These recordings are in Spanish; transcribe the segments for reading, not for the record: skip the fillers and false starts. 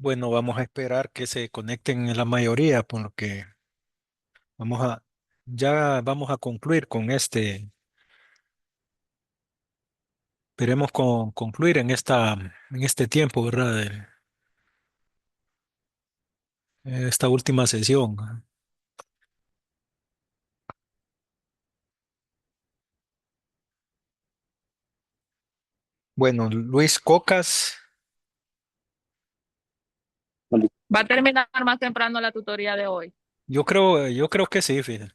Bueno, vamos a esperar que se conecten en la mayoría, por lo que vamos a, ya vamos a concluir con esperemos concluir en este tiempo, ¿verdad? Esta última sesión. Bueno, Luis Cocas, Va a terminar más temprano la tutoría de hoy. yo creo que sí, fíjate.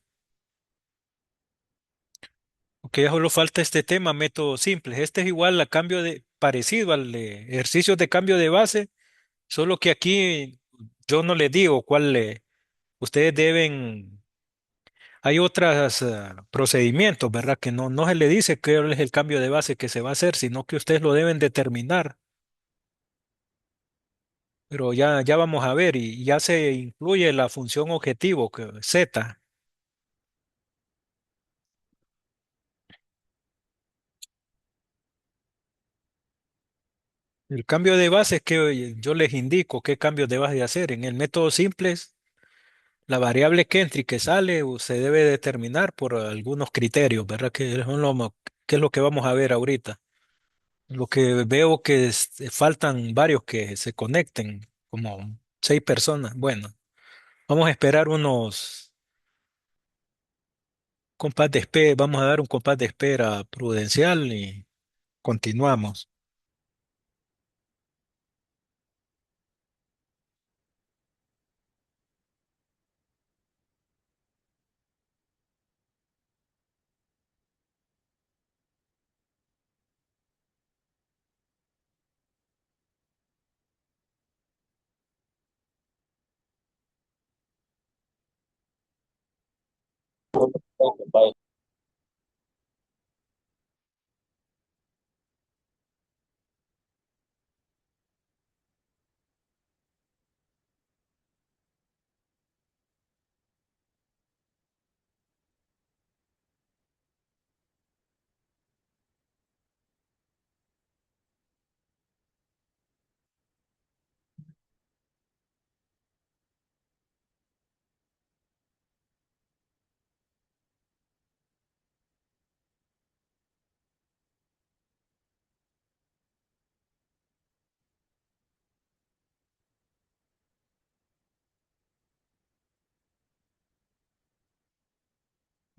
Porque ya solo falta este tema, métodos simples. Este es igual a cambio parecido al de ejercicios de cambio de base, solo que aquí yo no les digo ustedes deben. Hay otros procedimientos, ¿verdad? Que no se le dice cuál es el cambio de base que se va a hacer, sino que ustedes lo deben determinar. Pero ya vamos a ver y ya se incluye la función objetivo, que Z. El cambio de base es que yo les indico qué cambios de base hacer. En el método simple, la variable que entra y que sale se debe determinar por algunos criterios, ¿verdad? Que es lo que vamos a ver ahorita. Lo que veo que faltan varios que se conecten, como 6 personas. Bueno, vamos a esperar vamos a dar un compás de espera prudencial y continuamos.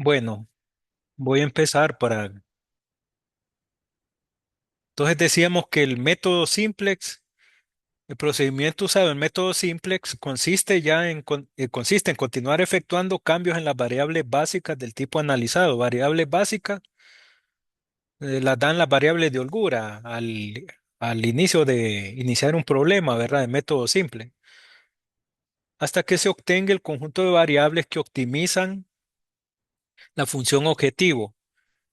Bueno, voy a empezar Entonces decíamos que el método simplex, el procedimiento usado en método simplex consiste en continuar efectuando cambios en las variables básicas del tipo analizado. Variables básicas las dan las variables de holgura al inicio de iniciar un problema, ¿verdad? De método simple, hasta que se obtenga el conjunto de variables que optimizan la función objetivo.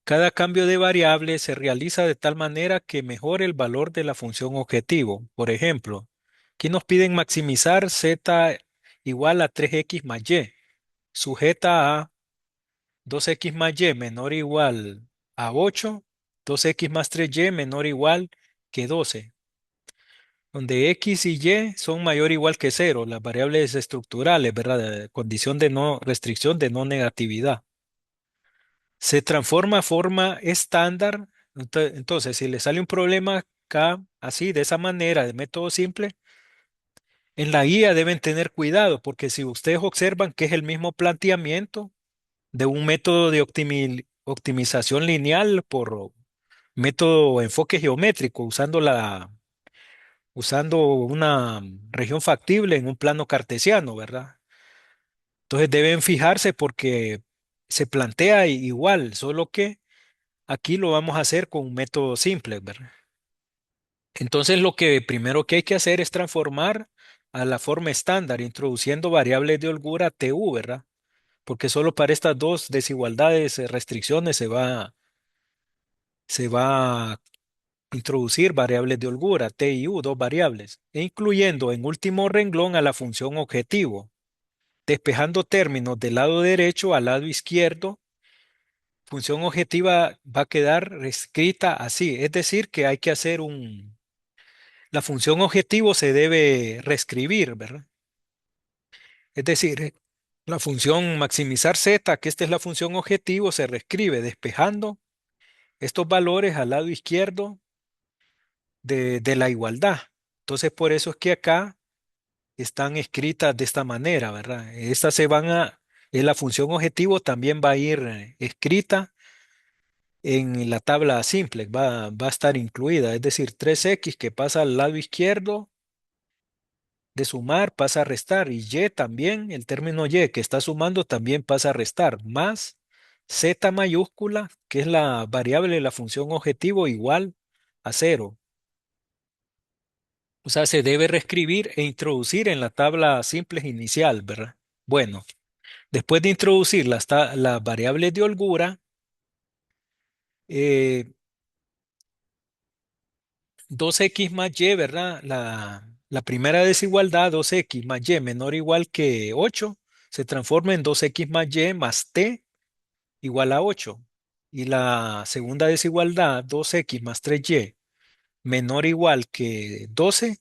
Cada cambio de variable se realiza de tal manera que mejore el valor de la función objetivo. Por ejemplo, aquí nos piden maximizar z igual a 3x más y, sujeta a 2x más y menor o igual a 8, 2x más 3y menor o igual que 12, donde x y y son mayor o igual que cero, las variables estructurales, ¿verdad? De condición de no restricción de no negatividad. Se transforma a forma estándar. Entonces, si le sale un problema acá, así, de esa manera, de método simple, en la guía deben tener cuidado, porque si ustedes observan que es el mismo planteamiento de un método de optimización lineal por método o enfoque geométrico, usando una región factible en un plano cartesiano, ¿verdad? Entonces deben fijarse porque se plantea igual, solo que aquí lo vamos a hacer con un método simple, ¿verdad? Entonces lo que primero que hay que hacer es transformar a la forma estándar, introduciendo variables de holgura TU, ¿verdad? Porque solo para estas dos desigualdades, restricciones, se va a introducir variables de holgura, T y U, dos variables, e incluyendo en último renglón a la función objetivo, despejando términos del lado derecho al lado izquierdo. Función objetiva va a quedar escrita así, es decir, que hay que hacer La función objetivo se debe reescribir, ¿verdad? Es decir, la función maximizar z, que esta es la función objetivo, se reescribe despejando estos valores al lado izquierdo de la igualdad. Entonces, por eso es que acá están escritas de esta manera, ¿verdad? Estas se van a, la función objetivo también va a ir escrita en la tabla simple, va a estar incluida, es decir, 3x que pasa al lado izquierdo de sumar pasa a restar y y también, el término y que está sumando también pasa a restar, más z mayúscula, que es la variable de la función objetivo, igual a cero. O sea, se debe reescribir e introducir en la tabla simple inicial, ¿verdad? Bueno, después de introducir las variables de holgura, eh, 2x más y, ¿verdad? La primera desigualdad, 2x más y menor o igual que 8, se transforma en 2x más y más t igual a 8. Y la segunda desigualdad, 2x más 3y menor o igual que 12,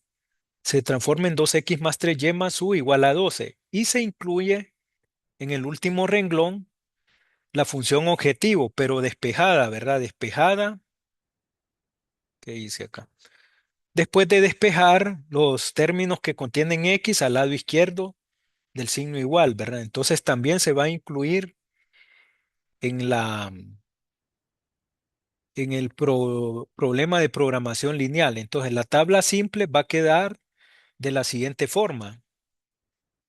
se transforma en 2x más 3y más u igual a 12. Y se incluye en el último renglón la función objetivo, pero despejada, ¿verdad? Despejada. ¿Qué dice acá? Después de despejar los términos que contienen x al lado izquierdo del signo igual, ¿verdad? Entonces también se va a incluir en en el problema de programación lineal. Entonces la tabla simple va a quedar de la siguiente forma.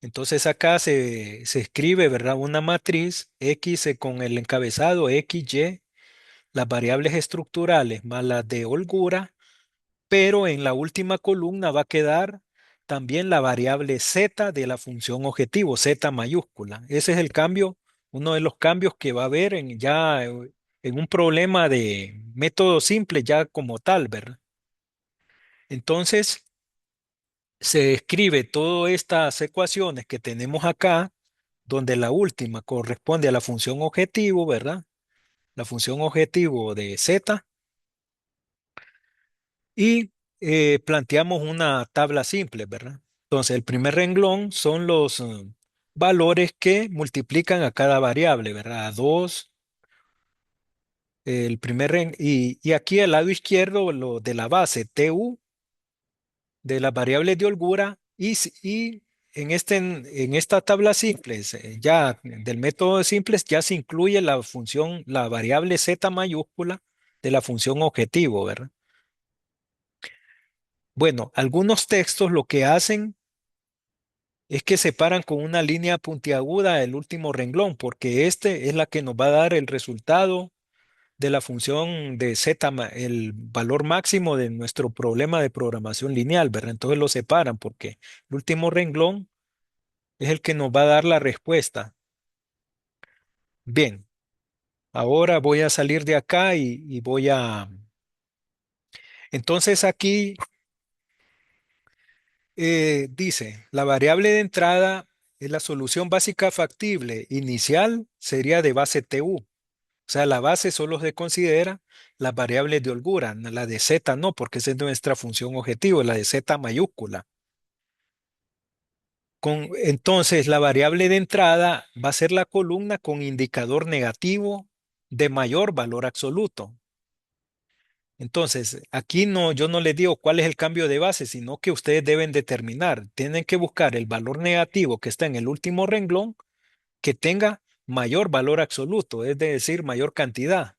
Entonces acá se escribe, ¿verdad? Una matriz X con el encabezado X, Y, las variables estructurales más las de holgura, pero en la última columna va a quedar también la variable z de la función objetivo, z mayúscula. Ese es el cambio, uno de los cambios que va a haber en un problema de método simple ya como tal, ¿verdad? Entonces, se escribe todas estas ecuaciones que tenemos acá, donde la última corresponde a la función objetivo, ¿verdad? La función objetivo de z y planteamos una tabla simple, ¿verdad? Entonces, el primer renglón son los valores que multiplican a cada variable, ¿verdad? A 2, y aquí al lado izquierdo lo de la base TU de las variables de holgura y en esta tabla simples, ya del método de simples, ya se incluye la función, la variable z mayúscula de la función objetivo, ¿verdad? Bueno, algunos textos lo que hacen es que separan con una línea puntiaguda el último renglón, porque este es la que nos va a dar el resultado de la función de z, el valor máximo de nuestro problema de programación lineal, ¿verdad? Entonces lo separan porque el último renglón es el que nos va a dar la respuesta. Bien, ahora voy a salir de acá y voy a... Entonces aquí dice, la variable de entrada es la solución básica factible inicial sería de base TU. O sea, la base solo se considera las variables de holgura, la de z no, porque esa es nuestra función objetivo, la de z mayúscula. Entonces, la variable de entrada va a ser la columna con indicador negativo de mayor valor absoluto. Entonces, aquí no, yo no les digo cuál es el cambio de base, sino que ustedes deben determinar, tienen que buscar el valor negativo que está en el último renglón que tenga mayor valor absoluto, es decir, mayor cantidad.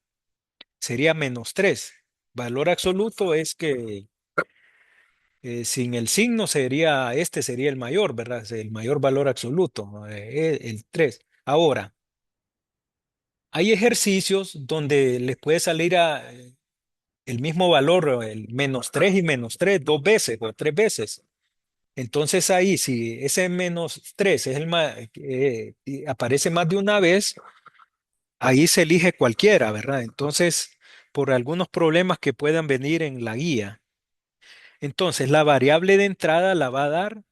Sería -3. Valor absoluto es que sin el signo sería, este sería el mayor, ¿verdad? Es el mayor valor absoluto, ¿no? El 3. Ahora, hay ejercicios donde les puede salir el mismo valor, el -3 y -3, dos veces o tres veces. Entonces ahí, si ese -3 es y aparece más de una vez, ahí se elige cualquiera, ¿verdad? Entonces, por algunos problemas que puedan venir en la guía. Entonces, la variable de entrada la va a dar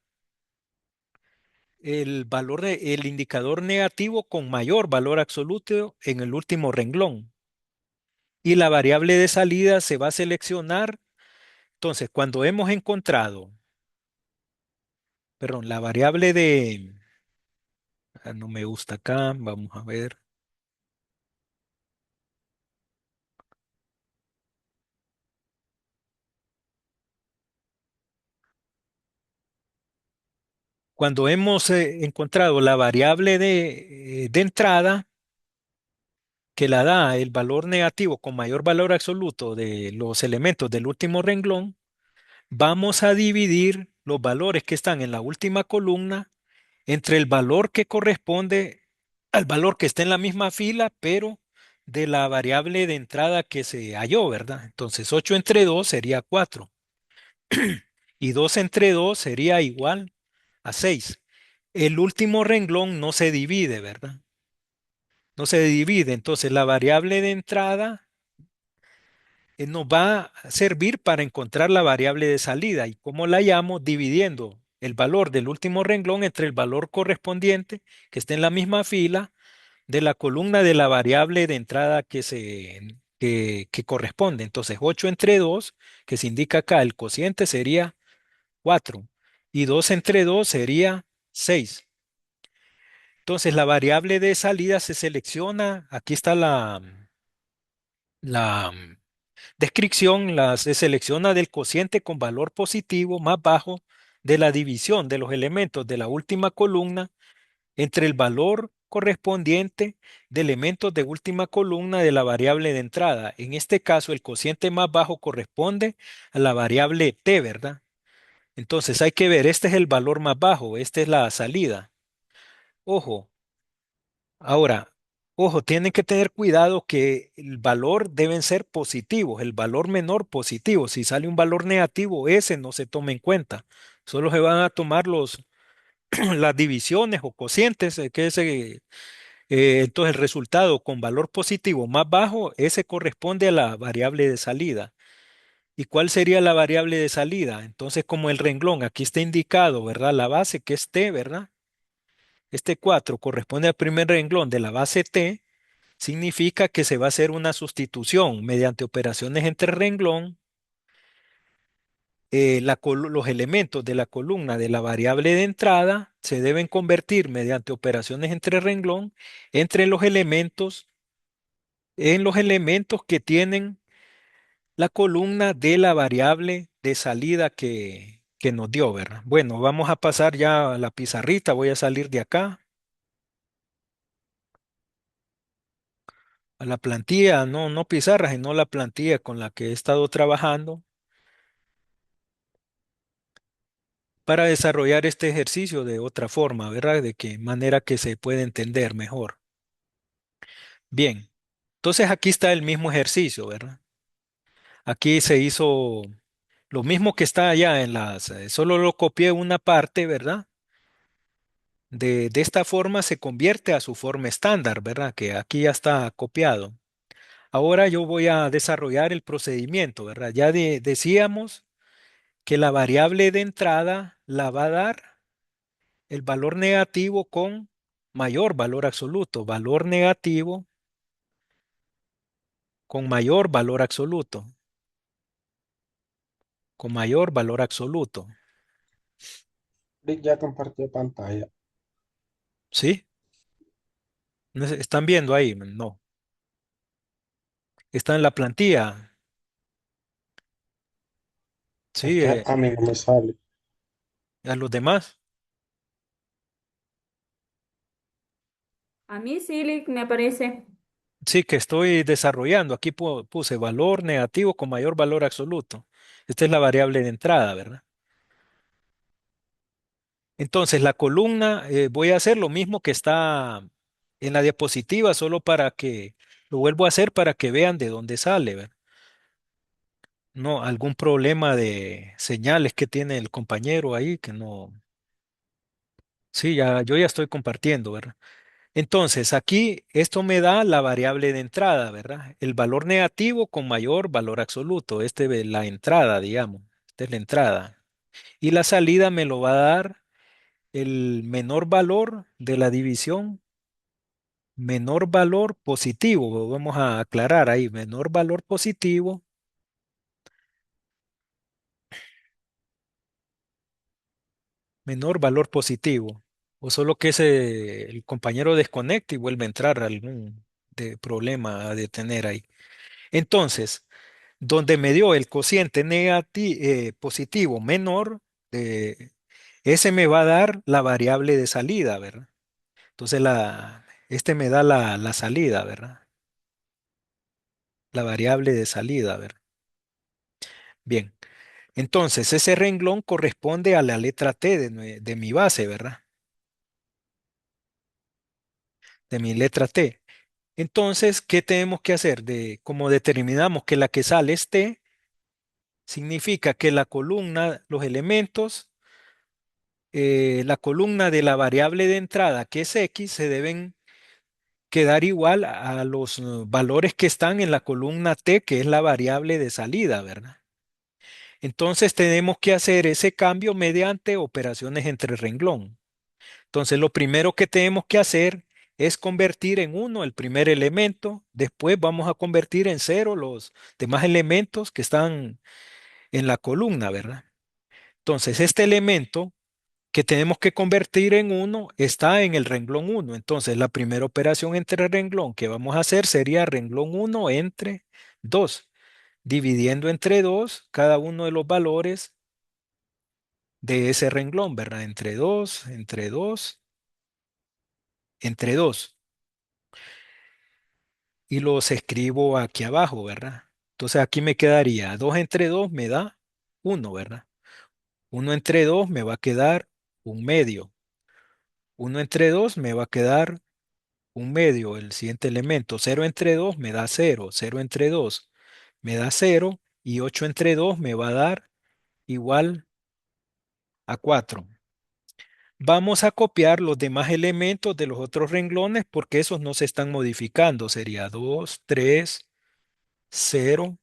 el valor el indicador negativo con mayor valor absoluto en el último renglón. Y la variable de salida se va a seleccionar Entonces, cuando hemos encontrado, perdón, la variable de, no me gusta acá, vamos a ver. Cuando hemos encontrado la variable de entrada, que la da el valor negativo con mayor valor absoluto de los elementos del último renglón, vamos a dividir los valores que están en la última columna entre el valor que corresponde al valor que está en la misma fila, pero de la variable de entrada que se halló, ¿verdad? Entonces 8 entre 2 sería 4 y 2 entre 2 sería igual a 6. El último renglón no se divide, ¿verdad? No se divide, entonces la variable de entrada nos va a servir para encontrar la variable de salida. ¿Y cómo la llamo? Dividiendo el valor del último renglón entre el valor correspondiente que esté en la misma fila de la columna de la variable de entrada que corresponde. Entonces, 8 entre 2, que se indica acá, el cociente sería 4 y 2 entre 2 sería 6. Entonces, la variable de salida se selecciona. Aquí está la descripción, se selecciona del cociente con valor positivo más bajo de la división de los elementos de la última columna entre el valor correspondiente de elementos de última columna de la variable de entrada. En este caso, el cociente más bajo corresponde a la variable t, ¿verdad? Entonces hay que ver, este es el valor más bajo, esta es la salida. Ojo, ahora, ojo, tienen que tener cuidado que el valor deben ser positivos, el valor menor positivo. Si sale un valor negativo, ese no se toma en cuenta. Solo se van a tomar las divisiones o cocientes, entonces el resultado con valor positivo más bajo, ese corresponde a la variable de salida. ¿Y cuál sería la variable de salida? Entonces, como el renglón aquí está indicado, ¿verdad? La base que es T, ¿verdad? Este 4 corresponde al primer renglón de la base T, significa que se va a hacer una sustitución mediante operaciones entre renglón. Los elementos de la columna de la variable de entrada se deben convertir mediante operaciones entre renglón entre los elementos en los elementos que tienen la columna de la variable de salida que nos dio, ¿verdad? Bueno, vamos a pasar ya a la pizarrita. Voy a salir de acá a la plantilla, no, no pizarra, sino la plantilla con la que he estado trabajando para desarrollar este ejercicio de otra forma, ¿verdad? De qué manera que se puede entender mejor. Bien, entonces aquí está el mismo ejercicio, ¿verdad? Aquí se hizo lo mismo que está allá solo lo copié una parte, ¿verdad? De esta forma se convierte a su forma estándar, ¿verdad? Que aquí ya está copiado. Ahora yo voy a desarrollar el procedimiento, ¿verdad? Ya decíamos que la variable de entrada la va a dar el valor negativo con mayor valor absoluto, valor negativo con mayor valor absoluto, con mayor valor absoluto. Rick ya compartió pantalla. ¿Sí? ¿Están viendo ahí? No. Está en la plantilla. Es Sí, que a mí no me sale. a los demás. A mí sí me aparece. Sí, que estoy desarrollando. Aquí puse valor negativo con mayor valor absoluto. Esta es la variable de entrada, ¿verdad? Entonces, la columna, voy a hacer lo mismo que está en la diapositiva, solo para que lo vuelvo a hacer para que vean de dónde sale, ¿verdad? No, algún problema de señales que tiene el compañero ahí, que no. Sí, yo ya estoy compartiendo, ¿verdad? Entonces, aquí esto me da la variable de entrada, ¿verdad? El valor negativo con mayor valor absoluto. La entrada, digamos. Esta es la entrada. Y la salida me lo va a dar el menor valor de la división, menor valor positivo. Vamos a aclarar ahí, menor valor positivo menor valor positivo. O solo que el compañero desconecte y vuelve a entrar algún problema a detener ahí. Entonces, donde me dio el cociente positivo menor, eh, ese me va a dar la variable de salida, ¿verdad? Entonces, este me da la salida, ¿verdad? La variable de salida, ¿verdad? Bien, entonces ese renglón corresponde a la letra T de mi base, ¿verdad? De mi letra T. Entonces, ¿qué tenemos que hacer? Como determinamos que la que sale es T, significa que la columna, los elementos, la columna de la variable de entrada, que es X, se deben quedar igual a los valores que están en la columna T, que es la variable de salida, ¿verdad? Entonces tenemos que hacer ese cambio mediante operaciones entre renglón. Entonces lo primero que tenemos que hacer es convertir en uno el primer elemento, después vamos a convertir en cero los demás elementos que están en la columna, ¿verdad? Entonces este elemento que tenemos que convertir en uno está en el renglón uno. Entonces la primera operación entre renglón que vamos a hacer sería renglón uno entre 2, dividiendo entre 2 cada uno de los valores de ese renglón, ¿verdad? Entre 2, entre 2, entre 2. Y los escribo aquí abajo, ¿verdad? Entonces aquí me quedaría 2 entre 2 me da uno, ¿verdad? Uno entre 2 me va a quedar un medio. Uno entre 2 me va a quedar un medio, el siguiente elemento. Cero entre 2 me da cero. Cero entre 2 me da cero. Y 8 entre 2 me va a dar igual a 4. Vamos a copiar los demás elementos de los otros renglones porque esos no se están modificando. Sería 2, 3, 0,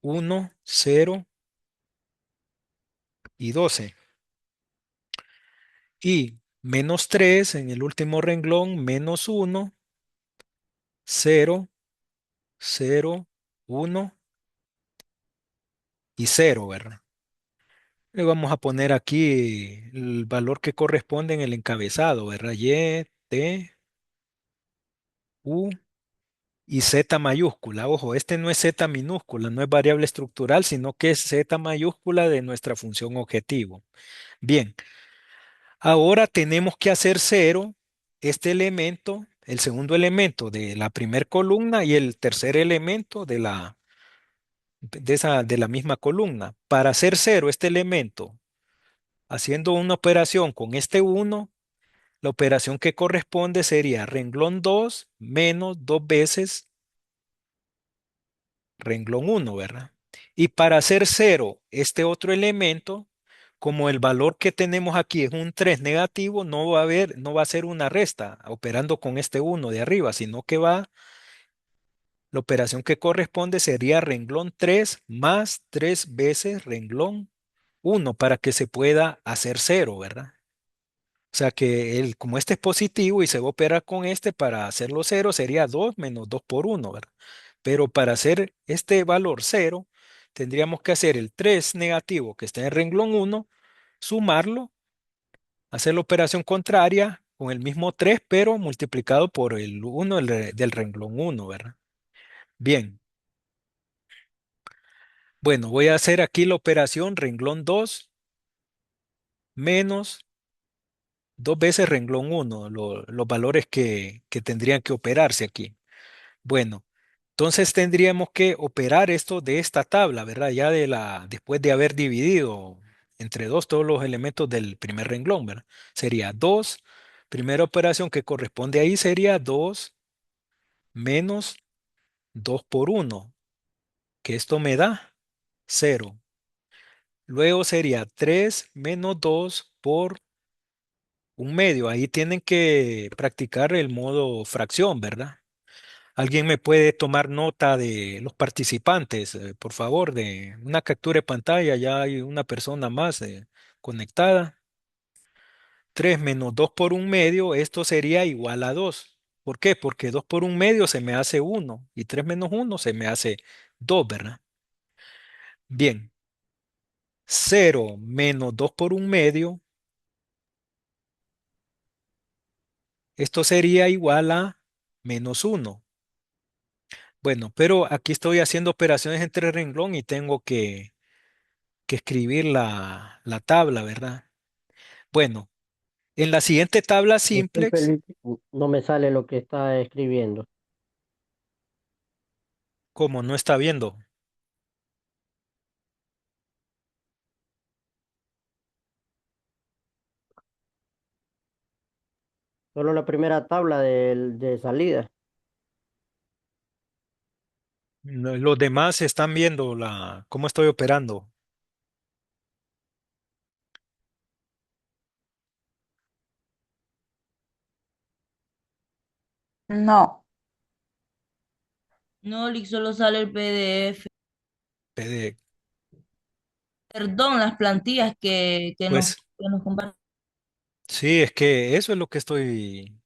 1, 0 y 12. Y menos 3 en el último renglón, menos 1, 0, 0, 1 y 0, ¿verdad? Le vamos a poner aquí el valor que corresponde en el encabezado, ¿verdad? Y, T, U y Z mayúscula. Ojo, este no es Z minúscula, no es variable estructural, sino que es Z mayúscula de nuestra función objetivo. Bien, ahora tenemos que hacer cero este elemento, el segundo elemento de la primer columna y el tercer elemento de la misma columna. Para hacer cero este elemento, haciendo una operación con este uno, la operación que corresponde sería renglón 2 menos 2 veces renglón uno, ¿verdad? Y para hacer cero este otro elemento, como el valor que tenemos aquí es un 3 negativo, no va a ser una resta operando con este uno de arriba, sino que la operación que corresponde sería renglón 3 más 3 veces renglón uno para que se pueda hacer cero, ¿verdad? O sea que como este es positivo y se va a operar con este para hacerlo cero, sería 2 menos 2 por uno, ¿verdad? Pero para hacer este valor cero, tendríamos que hacer el 3 negativo que está en el renglón uno, sumarlo, hacer la operación contraria con el mismo 3 pero multiplicado por el uno del renglón uno, ¿verdad? Bien, bueno, voy a hacer aquí la operación renglón 2 menos 2 veces renglón uno, los valores que tendrían que operarse aquí. Bueno, entonces tendríamos que operar esto de esta tabla, ¿verdad? Después de haber dividido entre 2 todos los elementos del primer renglón, ¿verdad? Sería 2. Primera operación que corresponde ahí sería 2 menos 2 por uno, que esto me da cero. Luego sería 3 menos 2 por un medio. Ahí tienen que practicar el modo fracción, ¿verdad? ¿Alguien me puede tomar nota de los participantes, por favor, de una captura de pantalla? Ya hay una persona más conectada. 3 menos 2 por un medio, esto sería igual a 2. ¿Por qué? Porque 2 por un medio se me hace uno y 3 menos uno se me hace 2, ¿verdad? Bien, 0 menos 2 por un medio Esto sería igual a -1. Bueno, pero aquí estoy haciendo operaciones entre renglón y tengo que escribir la tabla, ¿verdad? Bueno, en la siguiente tabla Disculpe, simplex, Lick, no me sale lo que está escribiendo. como no está viendo, Solo la primera tabla de salida. los demás están viendo cómo estoy operando. No, No, Lick, solo sale el PDF. PD. Perdón, las plantillas Pues que nos comparten. sí, es que eso es lo que estoy,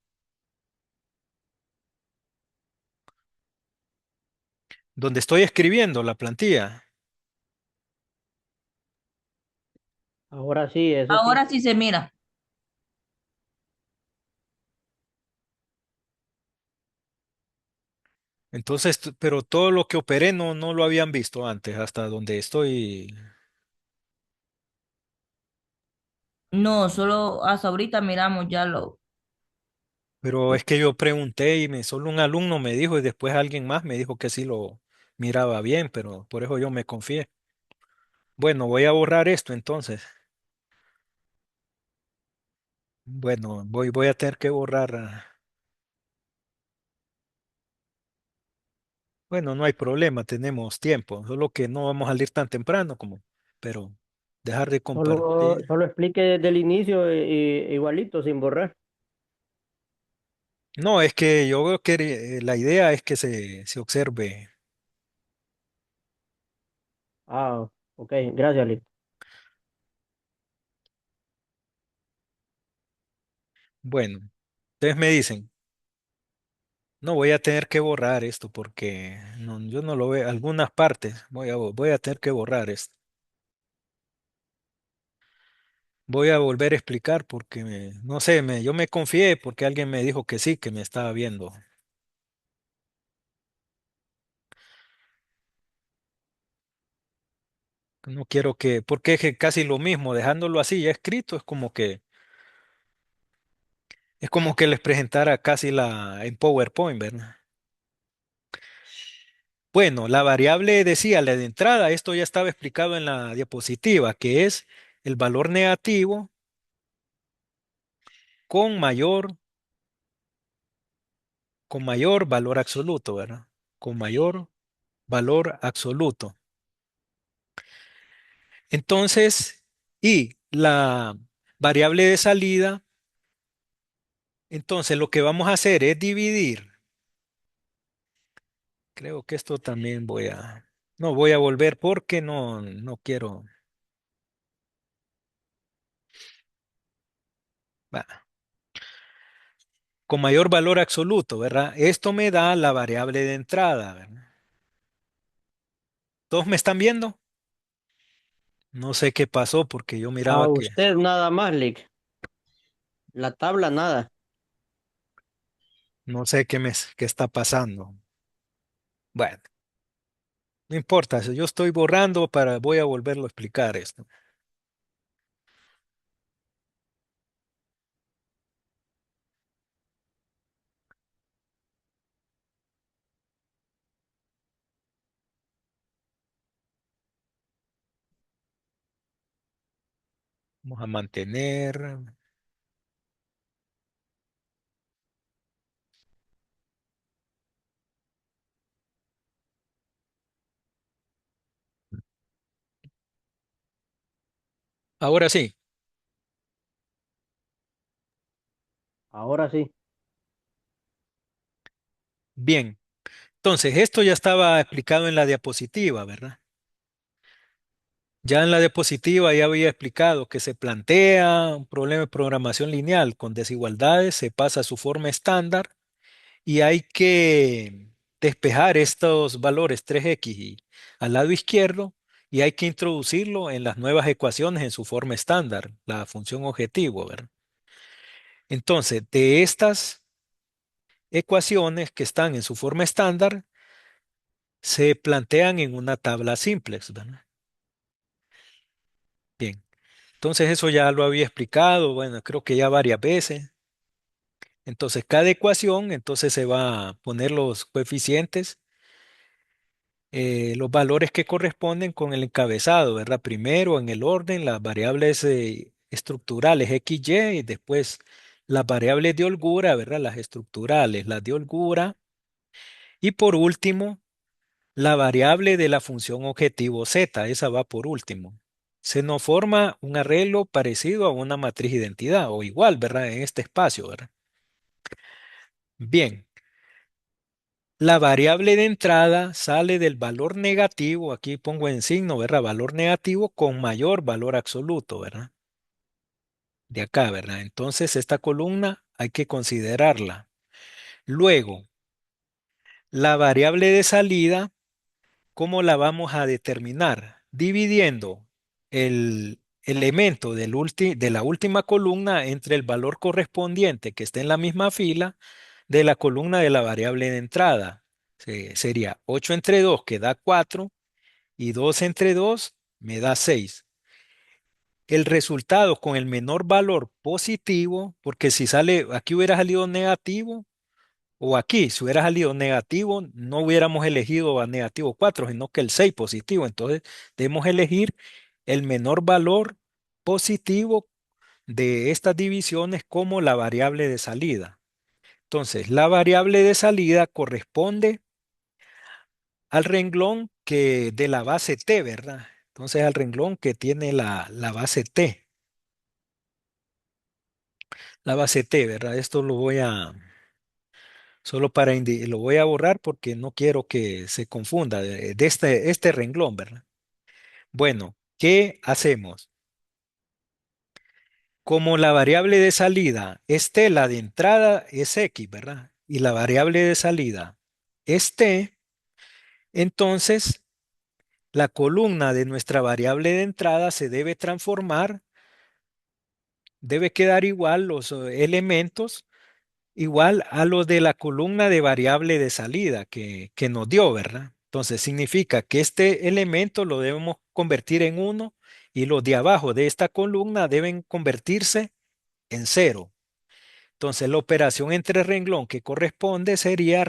donde estoy escribiendo la plantilla. Ahora sí, eso sí. Ahora sí se mira. Entonces, pero todo lo que operé no lo habían visto antes, hasta donde estoy. No, solo hasta ahorita miramos ya lo. Pero es que yo pregunté y solo un alumno me dijo y después alguien más me dijo que sí lo miraba bien, pero por eso yo me confié. Bueno, voy a borrar esto entonces. Bueno, voy a tener que borrar. Bueno, no hay problema, tenemos tiempo, solo que no vamos a salir tan temprano como, pero dejar de compartir. Solo explique desde el inicio igualito, sin borrar. No, es que yo creo que la idea es que se observe. Ah, ok, gracias, Lick. Bueno, ustedes me dicen, no voy a tener que borrar esto porque yo no lo veo, algunas partes voy a tener que borrar esto. Voy a volver a explicar porque no sé, yo me confié porque alguien me dijo que sí, que me estaba viendo. No quiero porque es que casi lo mismo, dejándolo así ya escrito, es como que les presentara casi en PowerPoint, ¿verdad? Bueno, la variable decía, la de entrada, esto ya estaba explicado en la diapositiva, que es el valor negativo con mayor, con mayor valor absoluto, ¿verdad? Con mayor valor absoluto. Entonces, y la variable de salida, entonces lo que vamos a hacer es dividir. Creo que esto también no voy a volver porque no quiero. Va, con mayor valor absoluto, ¿verdad? Esto me da la variable de entrada, ¿verdad? ¿Todos me están viendo? No sé qué pasó porque yo A miraba que usted nada más, Lick. La tabla nada. no sé qué está pasando. Bueno, no importa, si yo estoy borrando voy a volverlo a explicar esto. Vamos a mantener. Ahora sí, Ahora sí. bien. Entonces, esto ya estaba explicado en la diapositiva, ¿verdad? Ya en la diapositiva ya había explicado que se plantea un problema de programación lineal con desigualdades, se pasa a su forma estándar y hay que despejar estos valores 3x al lado izquierdo y hay que introducirlo en las nuevas ecuaciones en su forma estándar, la función objetivo, ¿verdad? Entonces, de estas ecuaciones que están en su forma estándar se plantean en una tabla simplex, ¿verdad? Bien, entonces eso ya lo había explicado, bueno, creo que ya varias veces. Entonces cada ecuación, entonces se va a poner los coeficientes, los valores que corresponden con el encabezado, ¿verdad? Primero en el orden, las variables estructurales X, Y, y después las variables de holgura, ¿verdad? Las estructurales, las de holgura. Y por último, la variable de la función objetivo Z, esa va por último. Se nos forma un arreglo parecido a una matriz de identidad o igual, ¿verdad? En este espacio, ¿verdad? Bien, la variable de entrada sale del valor negativo, aquí pongo en signo, ¿verdad? Valor negativo con mayor valor absoluto, ¿verdad? De acá, ¿verdad? Entonces esta columna hay que considerarla. Luego, la variable de salida, ¿cómo la vamos a determinar? Dividiendo el elemento de la última columna entre el valor correspondiente que esté en la misma fila de la columna de la variable de entrada. Sería 8 entre 2 que da 4 y 2 entre 2 me da 6. El resultado con el menor valor positivo, porque si sale, aquí hubiera salido negativo, o aquí, si hubiera salido negativo, no hubiéramos elegido a negativo 4 sino que el 6 positivo. Entonces, debemos elegir el menor valor positivo de estas divisiones como la variable de salida. Entonces, la variable de salida corresponde al renglón que de la base T, ¿verdad? Entonces, al renglón que tiene la base T. La base T, ¿verdad? Esto lo voy a, solo para, lo voy a borrar porque no quiero que se confunda de este renglón, ¿verdad? Bueno, ¿qué hacemos? Como la variable de salida es T, la de entrada es X, ¿verdad? Y la variable de salida es T, entonces la columna de nuestra variable de entrada se debe transformar, debe quedar igual los elementos, igual a los de la columna de variable de salida que nos dio, ¿verdad? Entonces significa que este elemento lo debemos convertir en uno y los de abajo de esta columna deben convertirse en cero. Entonces la operación entre renglón que corresponde sería,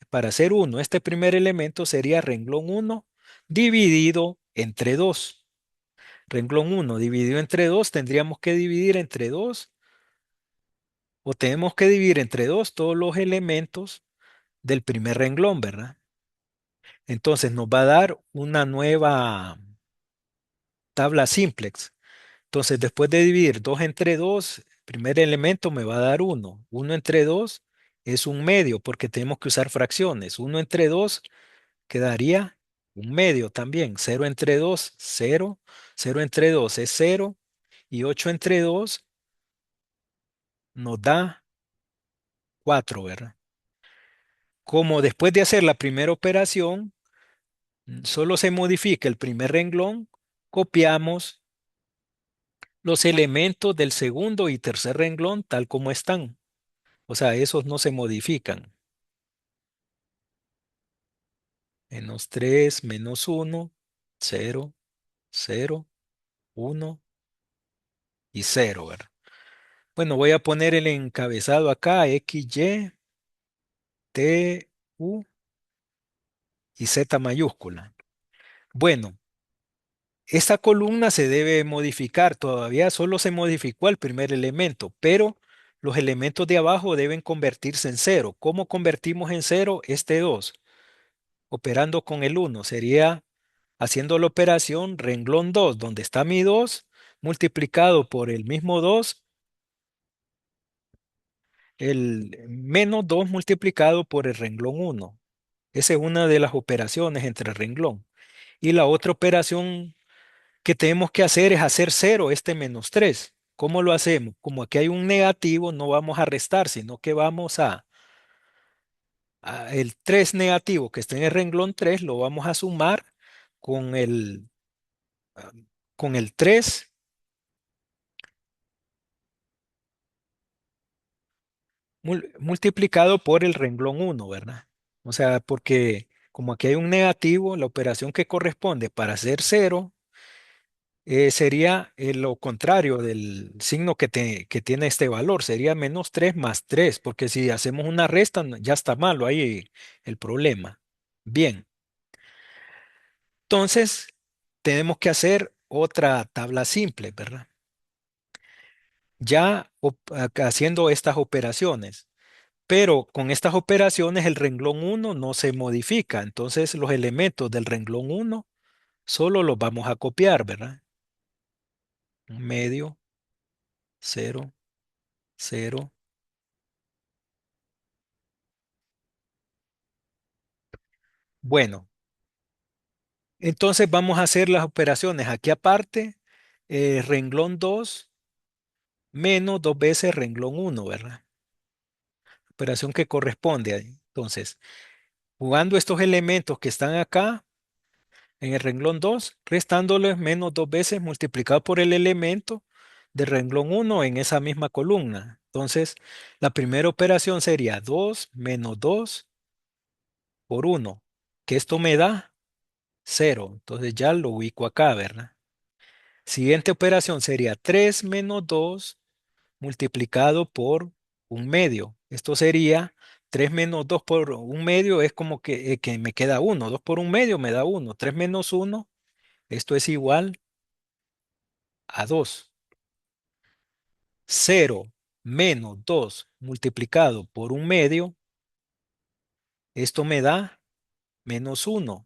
para hacer uno, este primer elemento sería renglón uno dividido entre 2. Renglón uno dividido entre 2 tendríamos que dividir entre 2 o tenemos que dividir entre 2 todos los elementos del primer renglón, ¿verdad? Entonces nos va a dar una nueva tabla simplex. Entonces después de dividir 2 entre 2, el primer elemento me va a dar uno. Uno entre 2 es un medio porque tenemos que usar fracciones. Uno entre 2 quedaría un medio también. Cero entre 2, cero. Cero entre 2 es cero. Y 8 entre 2 nos da 4, ¿verdad? Como después de hacer la primera operación, solo se modifica el primer renglón, copiamos los elementos del segundo y tercer renglón tal como están. O sea, esos no se modifican. Menos 3, menos 1, 0, 0, 1 y 0, ¿verdad? Bueno, voy a poner el encabezado acá, X, Y, T, U y Z mayúscula. Bueno, esta columna se debe modificar. Todavía solo se modificó el primer elemento, pero los elementos de abajo deben convertirse en cero. ¿Cómo convertimos en cero este 2? Operando con el 1. Sería haciendo la operación renglón 2, donde está mi 2, multiplicado por el mismo 2, el menos 2 multiplicado por el renglón 1. Esa es una de las operaciones entre renglón. Y la otra operación que tenemos que hacer es hacer cero este menos 3. ¿Cómo lo hacemos? Como aquí hay un negativo, no vamos a restar, sino que vamos a el 3 negativo que está en el renglón 3, lo vamos a sumar con el, ah, con el 3 multiplicado por el renglón 1, ¿verdad? O sea, porque como aquí hay un negativo, la operación que corresponde para hacer cero sería lo contrario del signo que tiene este valor, sería menos 3 más 3, porque si hacemos una resta ya está malo ahí el problema. Bien, entonces tenemos que hacer otra tabla simple, ¿verdad? Ya haciendo estas operaciones. Pero con estas operaciones el renglón 1 no se modifica. Entonces los elementos del renglón 1 solo los vamos a copiar, ¿verdad? Un medio, cero, cero. Bueno, entonces vamos a hacer las operaciones. Aquí aparte, renglón 2 menos dos veces renglón 1, ¿verdad? Operación que corresponde ahí. Entonces, jugando estos elementos que están acá, en el renglón 2, restándoles menos dos veces multiplicado por el elemento del renglón 1 en esa misma columna. Entonces, la primera operación sería 2 menos 2 por 1, que esto me da 0. Entonces ya lo ubico acá, ¿verdad? Siguiente operación sería 3 menos 2 multiplicado por un medio. Esto sería 3 menos 2 por un medio, es como que me queda 1. 2 por un medio me da 1. 3 menos 1, esto es igual a 2. 0 menos 2 multiplicado por un medio, esto me da menos 1.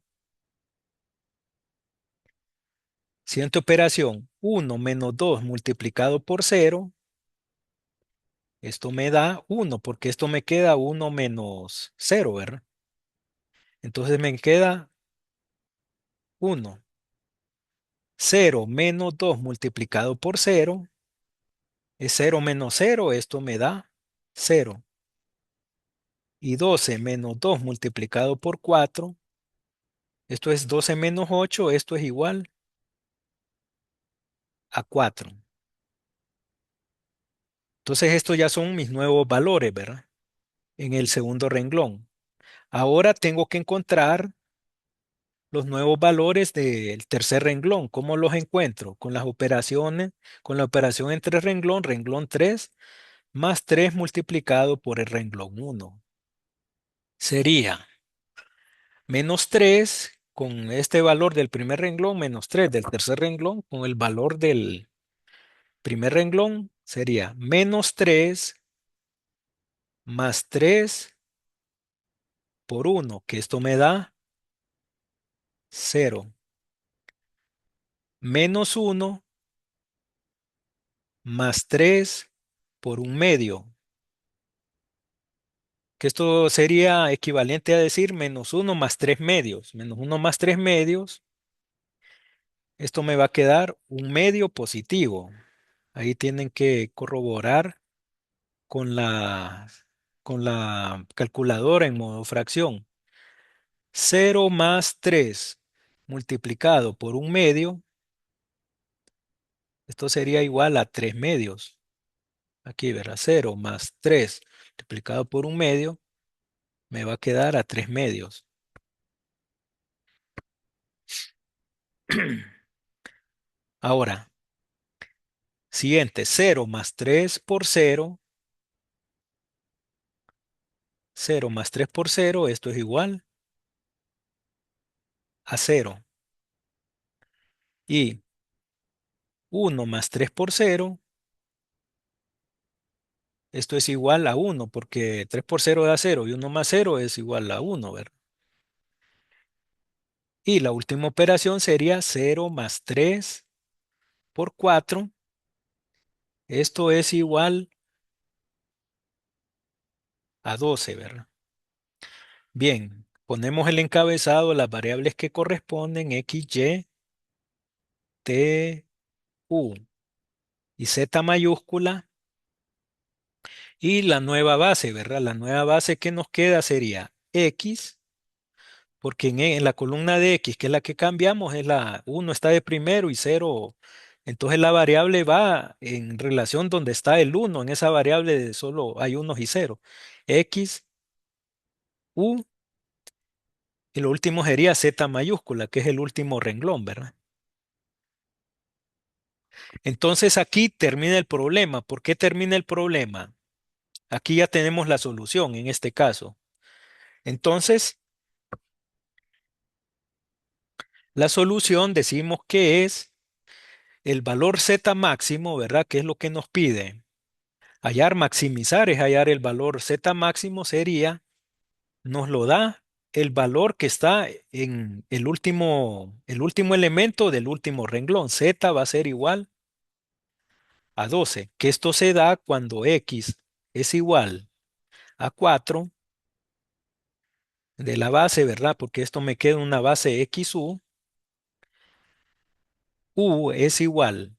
Siguiente operación, 1 menos 2 multiplicado por 0, esto me da 1, porque esto me queda 1 menos 0, ¿verdad? Entonces me queda 1. 0 menos 2 multiplicado por 0 es 0 menos 0, esto me da 0. Y 12 menos 2 multiplicado por 4, esto es 12 menos 8, esto es igual a 4. Entonces estos ya son mis nuevos valores, ¿verdad? En el segundo renglón. Ahora tengo que encontrar los nuevos valores del tercer renglón. ¿Cómo los encuentro? Con las operaciones, con la operación entre renglón, renglón 3, más 3 multiplicado por el renglón 1. Sería menos 3 con este valor del primer renglón, menos 3 del tercer renglón, con el valor del primer renglón, sería menos 3 más 3 por 1, que esto me da 0. Menos 1 más 3 por un medio, que esto sería equivalente a decir menos 1 más 3 medios. Menos 1 más 3 medios, esto me va a quedar un medio positivo. Ahí tienen que corroborar con con la calculadora en modo fracción. 0 más 3 multiplicado por un medio, esto sería igual a 3 medios. Aquí verá 0 más 3 multiplicado por un medio, me va a quedar a 3 medios. Ahora, siguiente, 0 más 3 por 0. 0 más 3 por 0, esto es igual a 0. Y 1 más 3 por 0, esto es igual a 1, porque 3 por 0 da 0 y 1 más 0 es igual a 1, ¿verdad? Y la última operación sería 0 más 3 por 4. Esto es igual a 12, ¿verdad? Bien, ponemos el encabezado, las variables que corresponden, x, y, t, u y z mayúscula. Y la nueva base, ¿verdad? La nueva base que nos queda sería x, porque en la columna de x, que es la que cambiamos, es la 1 está de primero y 0 Entonces la variable va en relación donde está el uno. En esa variable solo hay unos y cero. X, U, y lo último sería Z mayúscula, que es el último renglón, ¿verdad? Entonces aquí termina el problema. ¿Por qué termina el problema? Aquí ya tenemos la solución en este caso. Entonces, la solución decimos que es el valor Z máximo, ¿verdad? Que es lo que nos pide. Hallar, maximizar es hallar el valor Z máximo sería, nos lo da el valor que está en el último elemento del último renglón. Z va a ser igual a 12, que esto se da cuando X es igual a 4 de la base, ¿verdad? Porque esto me queda una base XU. U es igual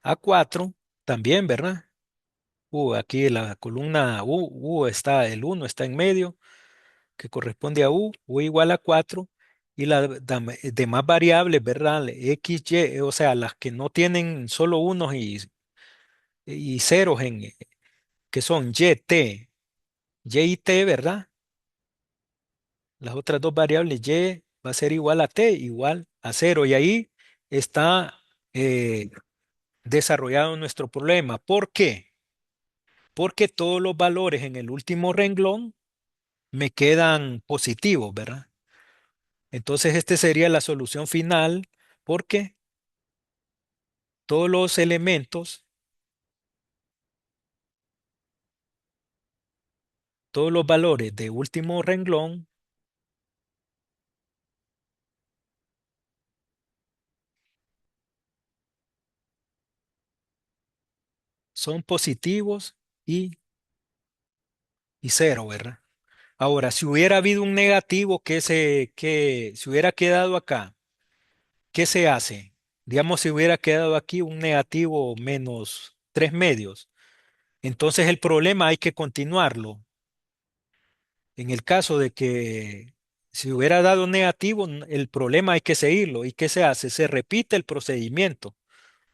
a 4 también, ¿verdad? Aquí la columna U está, el uno está en medio, que corresponde a U igual a 4, y las demás variables, ¿verdad? X, Y, o sea, las que no tienen solo unos y ceros, que son Y, T, Y y T, ¿verdad? Las otras dos variables, Y va a ser igual a T, igual a cero, y ahí está desarrollado nuestro problema. ¿Por qué? Porque todos los valores en el último renglón me quedan positivos, ¿verdad? Entonces, esta sería la solución final porque todos los elementos, todos los valores de último renglón son positivos y cero, ¿verdad? Ahora, si hubiera habido un negativo que se hubiera quedado acá, ¿qué se hace? Digamos, si hubiera quedado aquí un negativo menos 3 medios, entonces el problema hay que continuarlo. En el caso de que si hubiera dado negativo, el problema hay que seguirlo. ¿Y qué se hace? Se repite el procedimiento.